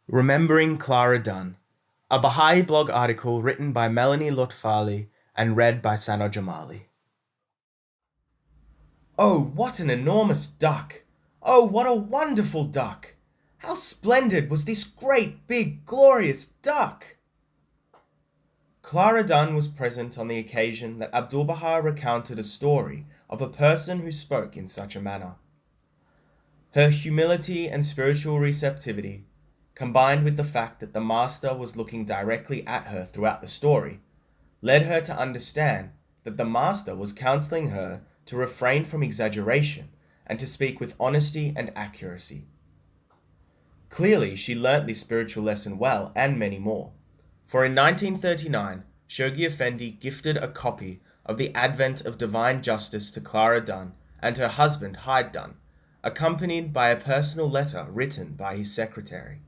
Remembering Clara Dunn, a Baha'i Blog article written by Melanie Lotfali and read by Sana Jamali. Oh, what an enormous duck! Oh, what a wonderful duck! How splendid was this great, big, glorious duck! Clara Dunn was present on the occasion that Abdu'l-Baha recounted a story of a person who spoke in such a manner. Her humility and spiritual receptivity, combined with the fact that the master was looking directly at her throughout the story, led her to understand that the master was counseling her to refrain from exaggeration and to speak with honesty and accuracy. Clearly, she learnt this spiritual lesson well, and many more, for in 1939, Shoghi Effendi gifted a copy of The Advent of Divine Justice to Clara Dunn and her husband Hyde Dunn, accompanied by a personal letter written by his secretary.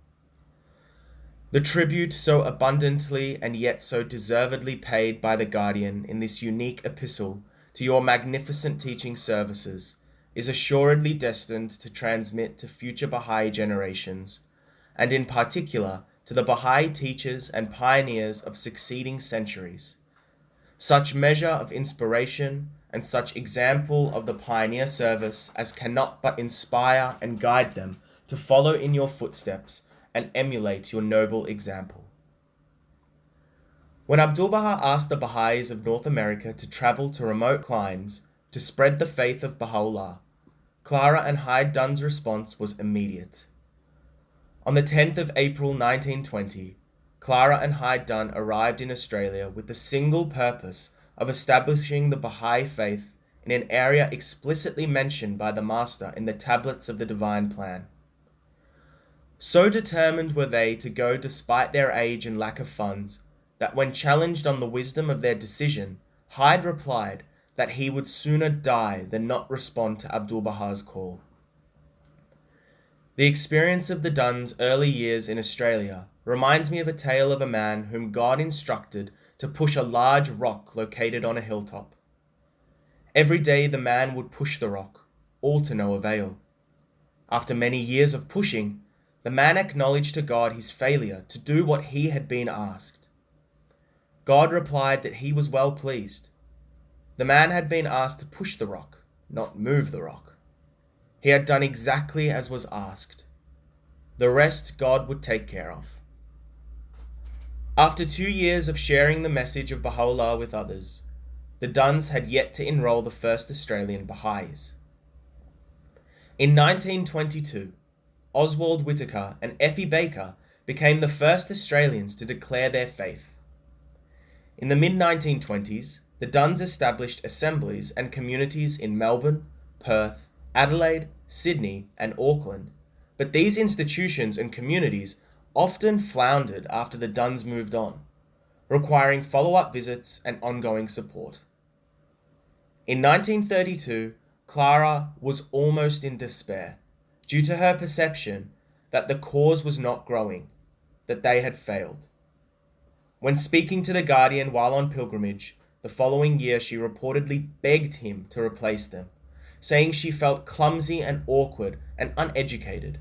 The tribute so abundantly and yet so deservedly paid by the Guardian in this unique epistle to your magnificent teaching services is assuredly destined to transmit to future Baha'i generations, and in particular to the Baha'i teachers and pioneers of succeeding centuries, such measure of inspiration and such example of the pioneer service as cannot but inspire and guide them to follow in your footsteps and emulate your noble example. When Abdu'l-Baha asked the Baha'is of North America to travel to remote climes to spread the faith of Baha'u'llah, Clara and Hyde Dunn's response was immediate. On the 10th of April 1920, Clara and Hyde Dunn arrived in Australia with the single purpose of establishing the Baha'i Faith in an area explicitly mentioned by the Master in the tablets of the Divine Plan. So determined were they to go despite their age and lack of funds, that when challenged on the wisdom of their decision, Hyde replied that he would sooner die than not respond to Abdu'l-Baha's call. The experience of the Dunn's early years in Australia reminds me of a tale of a man whom God instructed to push a large rock located on a hilltop. Every day the man would push the rock, all to no avail. After many years of pushing, the man acknowledged to God his failure to do what he had been asked. God replied that he was well pleased. The man had been asked to push the rock, not move the rock. He had done exactly as was asked. The rest God would take care of. After 2 years of sharing the message of Baha'u'llah with others, the Dunns had yet to enroll the first Australian Baha'is. In 1922, Oswald Whittaker and Effie Baker became the first Australians to declare their faith. In the mid-1920s, the Dunns established assemblies and communities in Melbourne, Perth, Adelaide, Sydney, and Auckland, but these institutions and communities often floundered after the Dunns moved on, requiring follow-up visits and ongoing support. In 1932, Clara was almost in despair, due to her perception that the cause was not growing, that they had failed. When speaking to the Guardian while on pilgrimage, the following year she reportedly begged him to replace them, saying she felt clumsy and awkward and uneducated.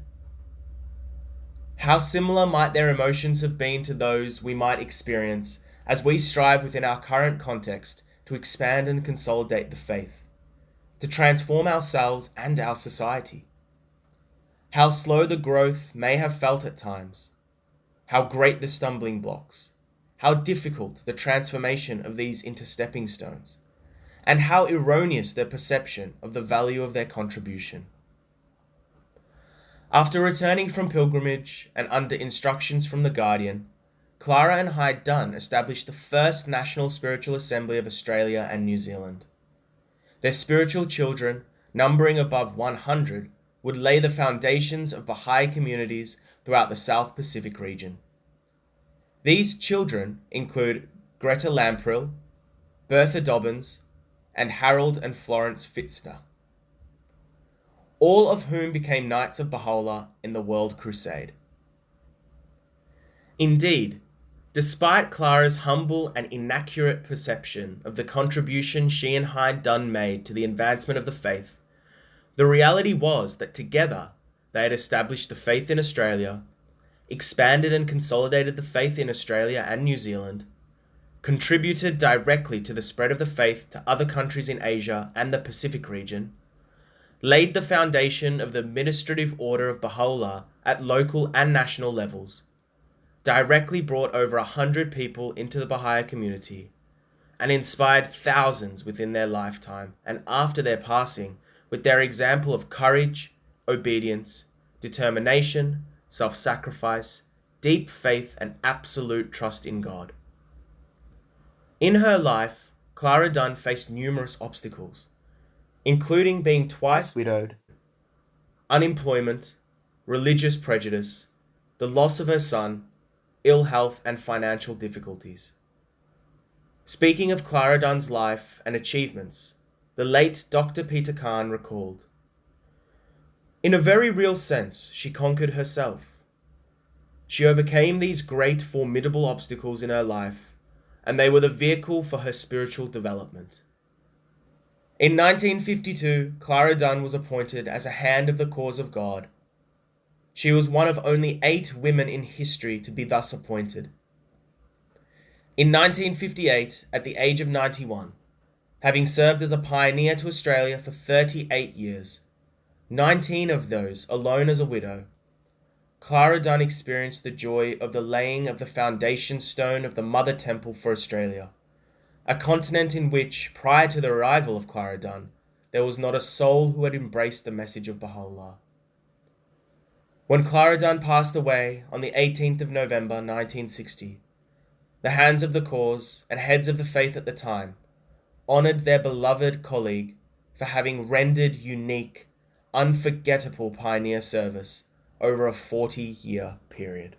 How similar might their emotions have been to those we might experience as we strive within our current context to expand and consolidate the faith, to transform ourselves and our society. How slow the growth may have felt at times, how great the stumbling blocks, how difficult the transformation of these into stepping stones, and how erroneous their perception of the value of their contribution. After returning from pilgrimage and under instructions from the Guardian, Clara and Hyde Dunn established the first National Spiritual Assembly of Australia and New Zealand. Their spiritual children, numbering above 100, would lay the foundations of Baha'i communities throughout the South Pacific region. These children include Greta Lamprill, Bertha Dobbins, and Harold and Florence Fitzner, all of whom became Knights of Baha'u'llah in the World Crusade. Indeed, despite Clara's humble and inaccurate perception of the contribution she and Hyde Dunn made to the advancement of the faith, the reality was that together they had established the faith in Australia, expanded and consolidated the faith in Australia and New Zealand, contributed directly to the spread of the faith to other countries in Asia and the Pacific region, laid the foundation of the administrative order of Baha'u'llah at local and national levels, directly brought over 100 people into the Baha'i community, and inspired thousands within their lifetime and after their passing with their example of courage, obedience, determination, self-sacrifice, deep faith, and absolute trust in God. In her life, Clara Dunn faced numerous obstacles, including being twice widowed, unemployment, religious prejudice, the loss of her son, ill health, and financial difficulties. Speaking of Clara Dunn's life and achievements, the late Dr. Peter Khan recalled, "In a very real sense, she conquered herself. She overcame these great, formidable obstacles in her life, and they were the vehicle for her spiritual development." In 1952, Clara Dunn was appointed as a Hand of the Cause of God. She was one of only 8 women in history to be thus appointed. In 1958, at the age of 91, having served as a pioneer to Australia for 38 years, 19 of those alone as a widow, Clara Dunn experienced the joy of the laying of the foundation stone of the Mother Temple for Australia, a continent in which, prior to the arrival of Clara Dunn, there was not a soul who had embraced the message of Baha'u'llah. When Clara Dunn passed away on the 18th of November 1960, the Hands of the Cause and heads of the faith at the time honoured their beloved colleague for having rendered unique, unforgettable pioneer service over a 40-year period.